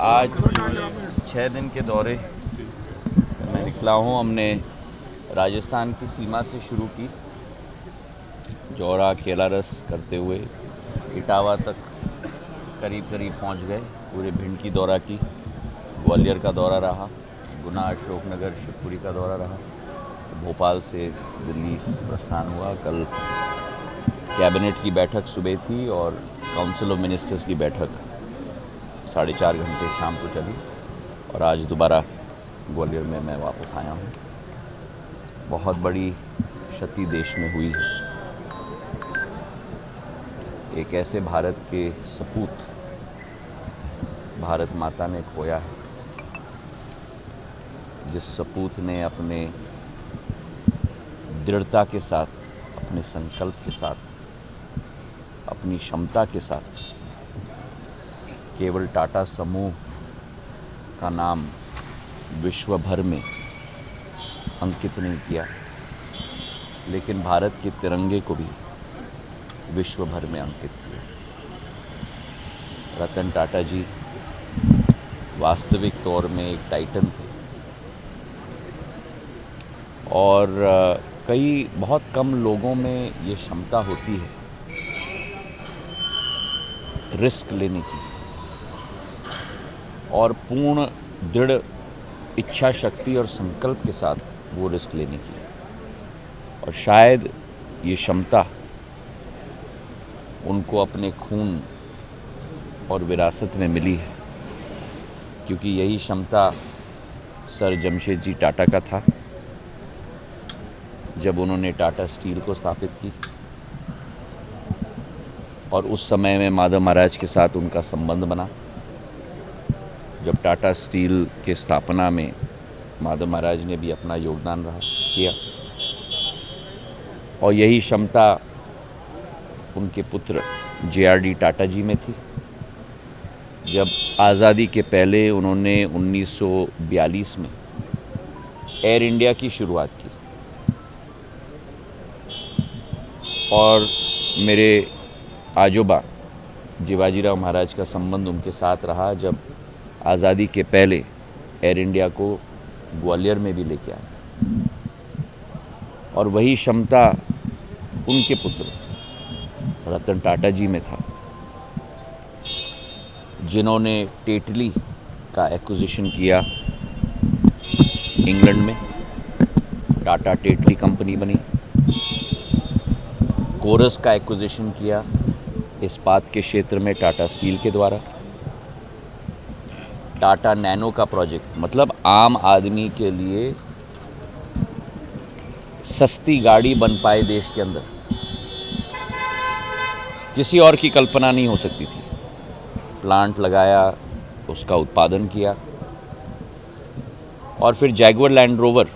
आज 6 दिन के दौरे मैं निकला हूँ। हमने राजस्थान की सीमा से शुरू की, जौरा केलारस करते हुए इटावा तक करीब करीब पहुँच गए। पूरे भिंड की दौरा की, ग्वालियर का दौरा रहा, गुना, अशोकनगर, शिवपुरी का दौरा रहा, भोपाल से दिल्ली प्रस्थान हुआ। कल कैबिनेट की बैठक सुबह थी और काउंसिल ऑफ मिनिस्टर्स की बैठक 4.5 घंटे शाम को चली और आज दोबारा ग्वालियर में मैं वापस आया हूँ। बहुत बड़ी क्षति देश में हुई है। एक ऐसे भारत के सपूत भारत माता ने खोया है, जिस सपूत ने अपने दृढ़ता के साथ, अपने संकल्प के साथ, अपनी क्षमता के साथ केवल टाटा समूह का नाम विश्व भर में अंकित नहीं किया, लेकिन भारत के तिरंगे को भी विश्व भर में अंकित किया। रतन टाटा जी वास्तविक तौर में एक टाइटन थे और बहुत कम लोगों में ये क्षमता होती है रिस्क लेने की और पूर्ण दृढ़ इच्छा शक्ति और संकल्प के साथ वो रिस्क लेने की। और शायद ये क्षमता उनको अपने खून और विरासत में मिली है, क्योंकि यही क्षमता सर जमशेदजी टाटा का था जब उन्होंने टाटा स्टील को स्थापित की। और उस समय में माधव महाराज के साथ उनका संबंध बना। जब टाटा स्टील के स्थापना में माधव महाराज ने भी अपना योगदान किया और यही क्षमता उनके पुत्र JRD टाटा जी में थी। जब आज़ादी के पहले उन्होंने 1942 में एयर इंडिया की शुरुआत की और मेरे आजोबा शिवाजीराव महाराज का संबंध उनके साथ रहा जब आज़ादी के पहले एयर इंडिया को ग्वालियर में भी लेके आए। और वही क्षमता उनके पुत्र रतन टाटा जी में था, जिन्होंने टेटली का एक्विजिशन किया इंग्लैंड में। टाटा टेटली कंपनी बनी। कोरस का एक्विजिशन किया इस्पात के क्षेत्र में टाटा स्टील के द्वारा। टाटा नैनो का प्रोजेक्ट, मतलब आम आदमी के लिए सस्ती गाड़ी बन पाए देश के अंदर, किसी और की कल्पना नहीं हो सकती थी। प्लांट लगाया, उसका उत्पादन किया और फिर जैगुआर लैंड रोवर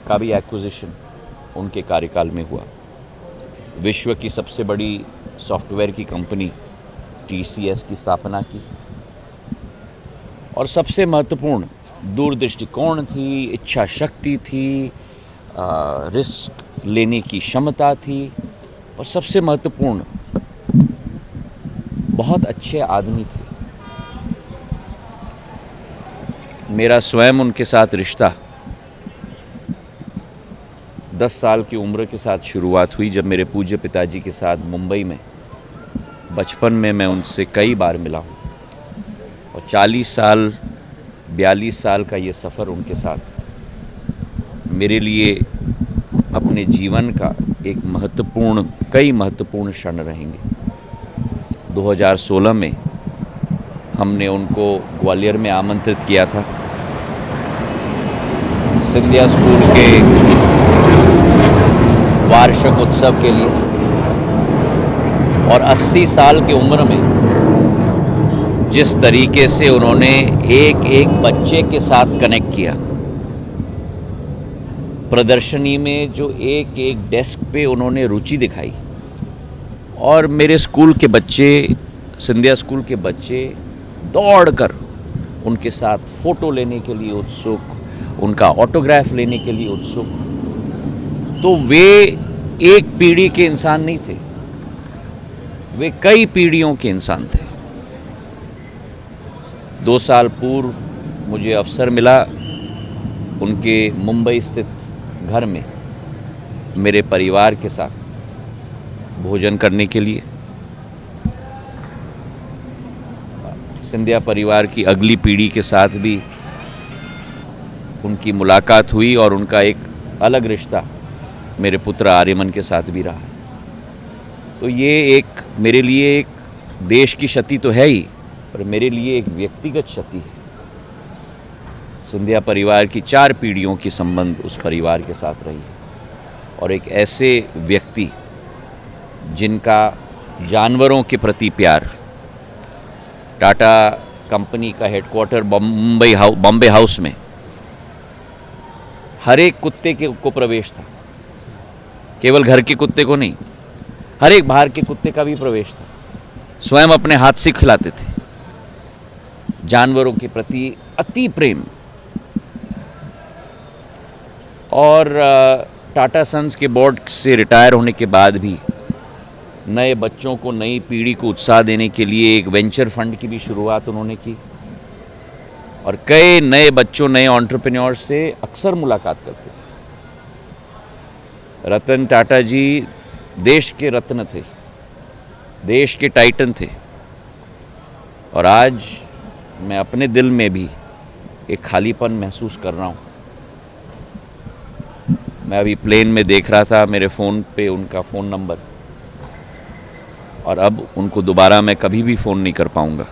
का भी एक्विजिशन उनके कार्यकाल में हुआ। विश्व की सबसे बड़ी सॉफ्टवेयर की कंपनी TCS की स्थापना की और सबसे महत्वपूर्ण दूरदृष्टिकोण थी, इच्छा शक्ति थी, रिस्क लेने की क्षमता थी और सबसे महत्वपूर्ण बहुत अच्छे आदमी थे। मेरा स्वयं उनके साथ रिश्ता 10 साल की उम्र के साथ शुरुआत हुई, जब मेरे पूज्य पिताजी के साथ मुंबई में बचपन में मैं उनसे कई बार मिला हूँ। और 42 साल का ये सफ़र उनके साथ मेरे लिए अपने जीवन का एक कई महत्वपूर्ण क्षण रहेंगे। 2016 में हमने उनको ग्वालियर में आमंत्रित किया था सिंधिया स्कूल के वार्षिक उत्सव के लिए। और 80 साल की उम्र में जिस तरीके से उन्होंने एक एक बच्चे के साथ कनेक्ट किया, प्रदर्शनी में जो एक एक डेस्क पे उन्होंने रुचि दिखाई, और मेरे स्कूल के बच्चे, सिंधिया स्कूल के बच्चे दौड़कर उनके साथ फ़ोटो लेने के लिए उत्सुक, उनका ऑटोग्राफ लेने के लिए उत्सुक। तो वे एक पीढ़ी के इंसान नहीं थे, वे कई पीढ़ियों के इंसान थे। 2 साल पूर्व मुझे अवसर मिला उनके मुंबई स्थित घर में मेरे परिवार के साथ भोजन करने के लिए। सिंधिया परिवार की अगली पीढ़ी के साथ भी उनकी मुलाकात हुई और उनका एक अलग रिश्ता मेरे पुत्र आर्यमन के साथ भी रहा। तो ये एक मेरे लिए एक देश की क्षति तो है ही, पर मेरे लिए एक व्यक्तिगत क्षति है। सिंधिया परिवार की 4 पीढ़ियों की संबंध उस परिवार के साथ रही है और एक ऐसे व्यक्ति जिनका जानवरों के प्रति प्यार, टाटा कंपनी का हेडक्वार्टर बॉम्बे हाउस में हर एक कुत्ते को प्रवेश था, केवल घर के कुत्ते को नहीं, हर एक बाहर के कुत्ते का भी प्रवेश था। स्वयं अपने हाथ से खिलाते थे। जानवरों के प्रति अति प्रेम। और टाटा सन्स के बोर्ड से रिटायर होने के बाद भी नए बच्चों को, नई पीढ़ी को उत्साह देने के लिए एक वेंचर फंड की भी शुरुआत उन्होंने की और कई नए बच्चों, नए एंटरप्रेन्योर्स से अक्सर मुलाकात करते थे। रतन टाटा जी देश के रत्न थे, देश के टाइटन थे और आज मैं अपने दिल में भी एक खालीपन महसूस कर रहा हूँ। मैं अभी प्लेन में देख रहा था मेरे फ़ोन पे उनका फ़ोन नंबर, और अब उनको दोबारा मैं कभी भी फ़ोन नहीं कर पाऊँगा।